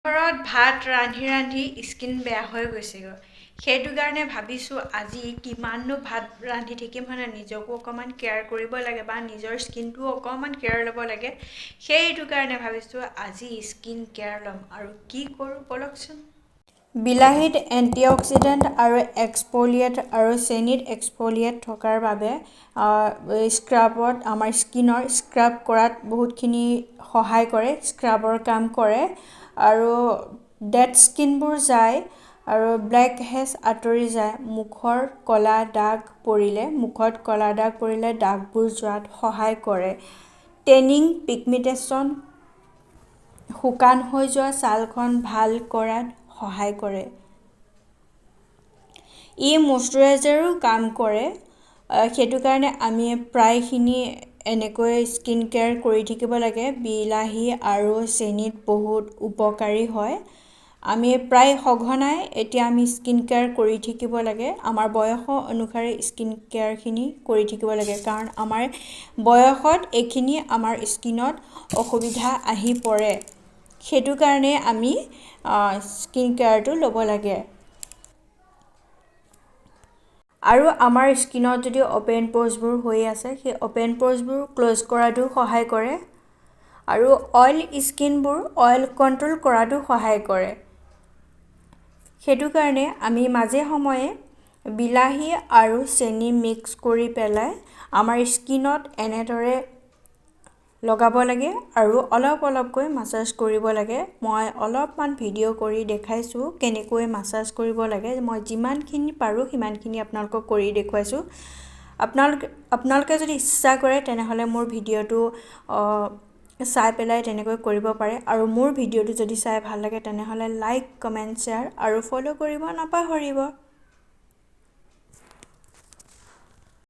ঘৰত ভাত ৰান্ধি স্কিন বেয়া হৈ গৈছেগৈ। সেইটো কাৰণে ভাবিছোঁ আজি কিমাননো ভাত ৰান্ধি থাকিম মানে নিজকো অকণমান কেয়াৰ কৰিব লাগে বা নিজৰ স্কিনটো অকণমান কেয়াৰ ল'ব লাগে। সেইটো কাৰণে ভাবিছোঁ আজি স্কিন কেয়াৰ ল'ম আৰু কি কৰোঁ বলকচোন। বিলাহীত এণ্টিঅক্সিডেণ্ট আৰু এক্সফলিয়েট আৰু চেনিত এক্সফলিয়েট থকাৰ বাবে স্ক্ৰাবত আমাৰ স্কিনৰ স্ক্ৰাব কৰাত বহুতখিনি সহায় কৰে, স্ক্ৰাবৰ কাম কৰে আৰু ডেড স্কিনবোৰ যায় আৰু ব্লেক হেডছ আঁতৰি যায়। মুখত ক'লা দাগ পৰিলে দাগবোৰ যোৱাত সহায় কৰে। টেনিং, পিগমেণ্টেশ্যন, শুকান হৈ যোৱা ছালখন ভাল কৰাত সহায় কৰে। ই মইশ্চাৰাইজাৰো কাম কৰে। সেইটো কাৰণে আমি প্ৰায়খিনি এনেকৈ স্কিন কেয়াৰ কৰি থাকিব লাগে। বিলাহী আৰু চেনিত বহুত উপকাৰী হয়। আমি প্ৰায় সঘনাই এতিয়া আমি স্কিন কেয়াৰ কৰি থাকিব লাগে। আমাৰ বয়সৰ অনুসাৰে স্কিন কেয়াৰখিনি কৰি থাকিব লাগে কাৰণ আমাৰ বয়সত এইখিনি আমাৰ স্কিনত অসুবিধা আহি পৰে। সেইটো কাৰণে আমি স্কিন কেয়াৰটো ল'ব লাগে। আৰু আমাৰ স্কিনত যদি অপেন প'ৰ্ছবোৰ হৈ আছে সেই অপেন প'ৰ্ছবোৰ ক্ল'জ কৰাতো সহায় কৰে আৰু অইল স্কিনবোৰ অইল কণ্ট্ৰল কৰাতো সহায় কৰে। সেইটো কাৰণে আমি মাজে সময়ে বিলাহী আৰু চেনি মিক্স কৰি পেলাই আমাৰ স্কিনত এনেদৰে লগাব লাগে আৰু অলপকৈ মাছাজ কৰিব লাগে। মই অলপমান ভিডিঅ' কৰি দেখাইছোঁ কেনেকৈ মাছাজ কৰিব লাগে। মই যিমানখিনি পাৰোঁ সিমানখিনি আপোনালোকক কৰি দেখুৱাইছোঁ। আপোনালোকে যদি ইচ্ছা কৰে তেনেহ'লে মোৰ ভিডিঅ'টো চাই পেলাই তেনেকৈ কৰিব পাৰে আৰু মোৰ ভিডিঅ'টো যদি চাই ভাল লাগে তেনেহ'লে লাইক, কমেণ্ট, শ্বেয়াৰ আৰু ফ'ল' কৰিব নাপাহৰিব।